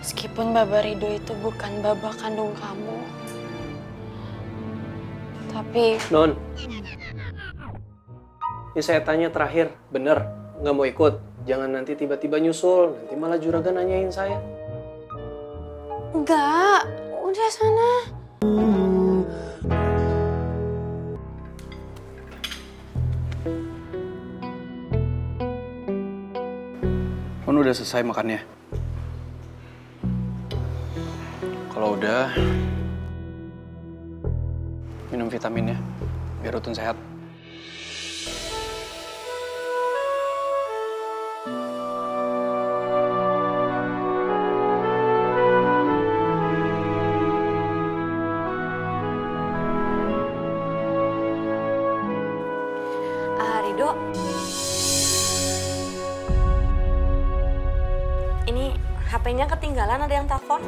Meskipun Baba Rido itu bukan baba kandung kamu. Tapi... Non, ini saya tanya terakhir, bener nggak mau ikut? Jangan nanti tiba-tiba nyusul, nanti malah juragan nanyain saya. Enggak, udah sana. Non udah selesai makannya? Kalau udah, minum vitaminnya, biar Rutun sehat. Rido, ini HP-nya ketinggalan, ada yang telepon.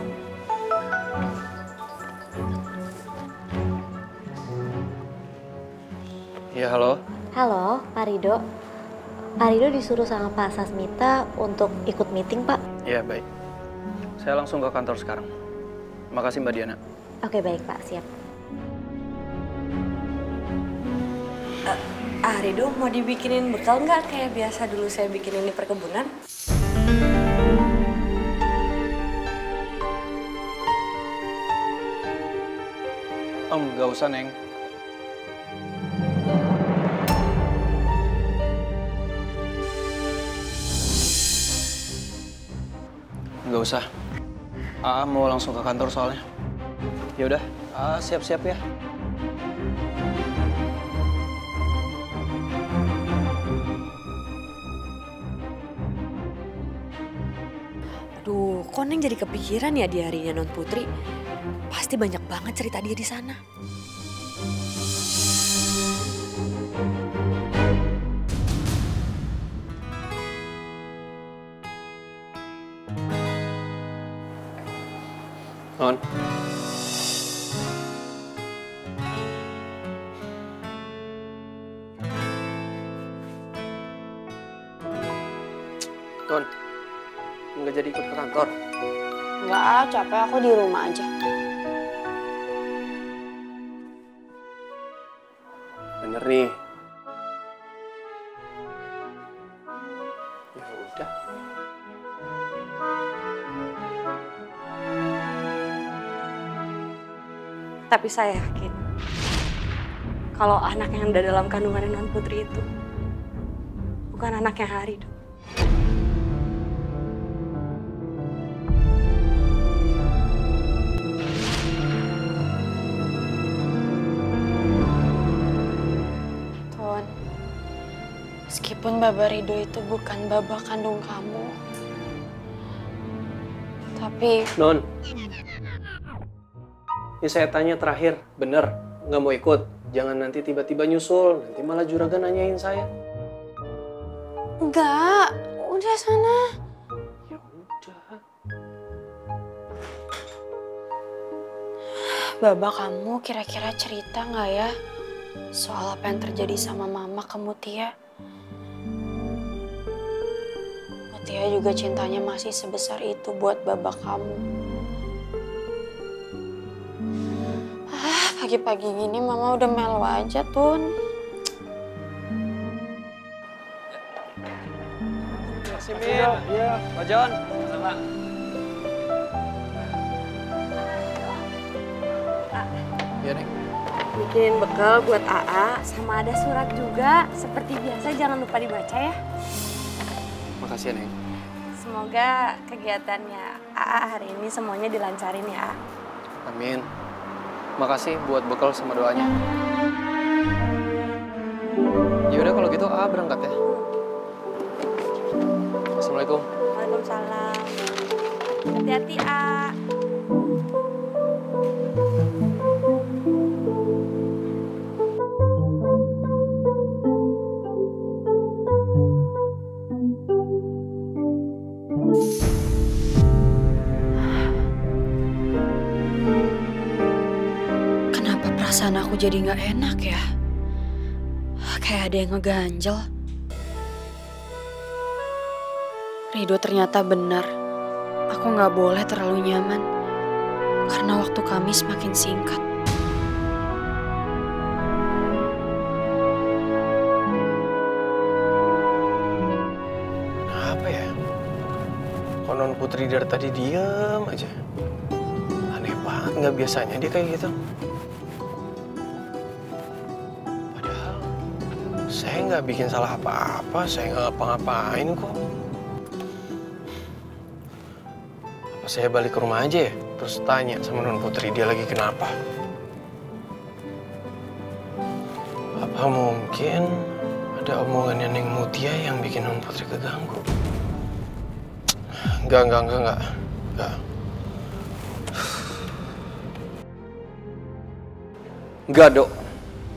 Iya, halo. Halo, Pak Rido. Pak Rido disuruh sama Pak Sasmita untuk ikut meeting, Pak. Iya, baik. Saya langsung ke kantor sekarang. Makasih, Mbak Diana. Oke, baik, Pak. Siap. Rido, mau dibikinin bekal nggak kayak biasa dulu saya bikinin di perkebunan? Nggak usah, Neng. Nggak usah. Mau langsung ke kantor soalnya. Ya udah, siap-siap ya. Aduh, kok Neng jadi kepikiran ya di harinya Non Putri? Pasti banyak banget cerita dia di sana. Non. Non, nggak jadi ikut ke kantor? Enggak, capek aku di rumah aja. Bener nih. Ya udah. Tapi saya yakin kalau anak yang ada dalam kandungan Non Putri itu bukan anaknya Rido. Ton, meskipun Baba Rido itu bukan baba kandung kamu. Tapi... Non, ini saya tanya terakhir, bener nggak mau ikut? Jangan nanti tiba-tiba nyusul, nanti malah juragan nanyain saya. Enggak, udah sana. Ya udah. Baba kamu kira-kira cerita nggak ya soal apa yang terjadi sama mama ke Mutia? Mutia juga cintanya masih sebesar itu buat baba kamu. Pagi-pagi gini mama udah melo aja, Tun. Makasih, Min. Iya. Pak John. Sama. Iya, Neng. Bikinin bekal buat AA, sama ada surat juga. Seperti biasa jangan lupa dibaca ya. Makasih, Neng. Semoga kegiatannya AA hari ini semuanya dilancarin ya. Amin. Makasih buat bekal sama doanya. Ya udah kalau gitu AA berangkat ya. Assalamualaikum. Waalaikumsalam. Hati-hati, A. Perasaan aku jadi nggak enak ya. Kayak ada yang ngeganjel. Rido ternyata benar. Aku aku nggak boleh terlalu nyaman karena waktu kami semakin singkat. Apa ya? Kok Non Putri dari tadi diam aja. Aneh banget, nggak biasanya dia kayak gitu. Padahal saya nggak bikin salah apa-apa, saya nggak ngapa-ngapain kok. Apa saya balik ke rumah aja ya? Terus tanya sama Non Putri dia lagi kenapa? Apa mungkin ada omongannya Neng Mutia yang bikin Non Putri keganggu? Enggak. Enggak, Dok.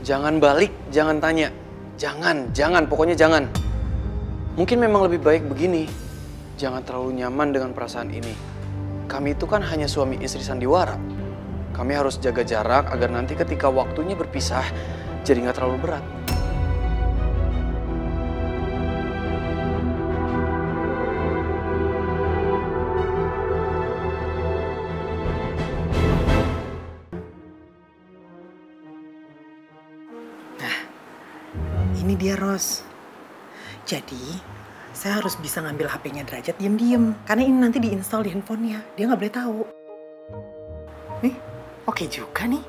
Jangan balik, jangan tanya. Jangan, pokoknya jangan. Mungkin memang lebih baik begini. Jangan terlalu nyaman dengan perasaan ini. Kami itu kan hanya suami istri sandiwara. Kami harus jaga jarak agar nanti ketika waktunya berpisah, jadi nggak terlalu berat. Ini dia, Ros. Jadi, saya harus bisa ngambil HP-nya Derajat diem-diem. Karena ini nanti diinstal di handphonenya. Dia nggak boleh tahu. Nih, oke juga nih.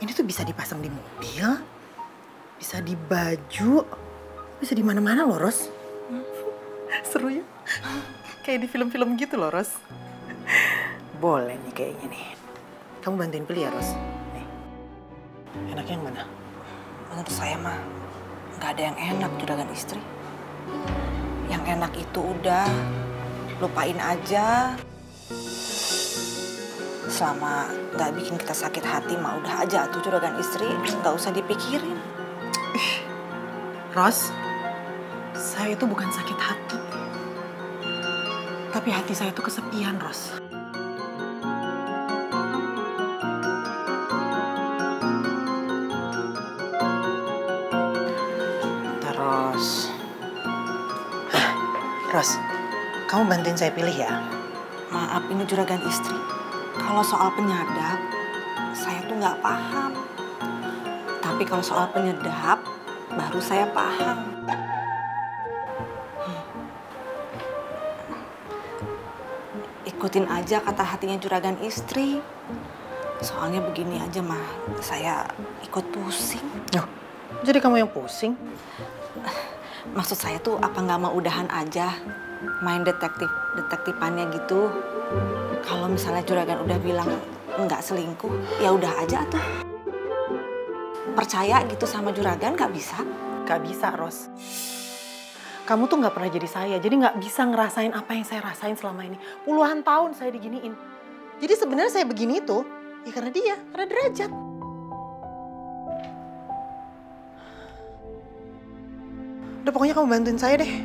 Ini tuh bisa dipasang di mobil, bisa di baju, bisa di mana-mana loh, Ros. Seru ya? Kayak di film-film gitu loh, Ros. Boleh nih kayaknya nih. Kamu bantuin pilih ya, Ros. Nih. Enaknya yang mana? Menurut saya mah nggak ada yang enak juragan istri. Yang enak itu udah lupain aja. Selama nggak bikin kita sakit hati mah udah aja tuh juragan istri, nggak usah dipikirin. Ros, saya itu bukan sakit hati. Tapi hati saya itu kesepian, Ros. Ros, kamu bantuin saya pilih ya. Maaf ini juragan istri, kalau soal penyadap, saya tuh nggak paham. Tapi kalau soal penyedap, baru saya paham. Ikutin aja kata hatinya juragan istri. Soalnya begini aja mah, saya ikut pusing. Loh, jadi kamu yang pusing? Maksud saya tuh apa nggak mau udahan aja, main detektifannya gitu. Kalau misalnya juragan udah bilang nggak selingkuh, ya udah aja tuh. Percaya gitu sama juragan nggak bisa? Nggak bisa, Ros. Kamu tuh nggak pernah jadi saya, jadi nggak bisa ngerasain apa yang saya rasain selama ini. Puluhan tahun saya diginiin. Jadi sebenarnya saya begini tuh, ya karena dia, karena Derajat. Udah pokoknya kamu bantuin saya deh.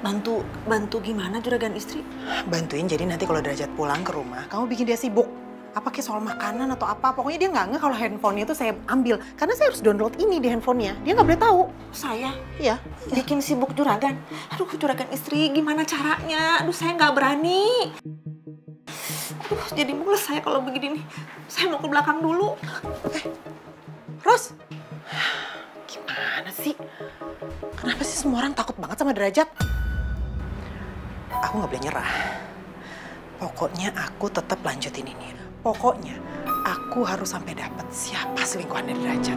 Bantu gimana juragan istri? Bantuin jadi nanti kalau Derajat pulang ke rumah, kamu bikin dia sibuk. Apa kayak soal makanan atau apa. Pokoknya dia nggak kalau handphonenya itu saya ambil. Karena saya harus download ini di handphonenya. Dia nggak boleh tahu. Saya? Iya. Bikin sibuk juragan? Aduh juragan istri gimana caranya? Aduh saya nggak berani. Aduh jadi mules saya kalau begini nih. Saya mau ke belakang dulu. Ros. Gimana sih? Kenapa sih semua orang takut banget sama Derajat? Aku nggak boleh nyerah. Pokoknya aku tetap lanjutin ini. Pokoknya aku harus sampai dapat siapa selingkuhannya Derajat.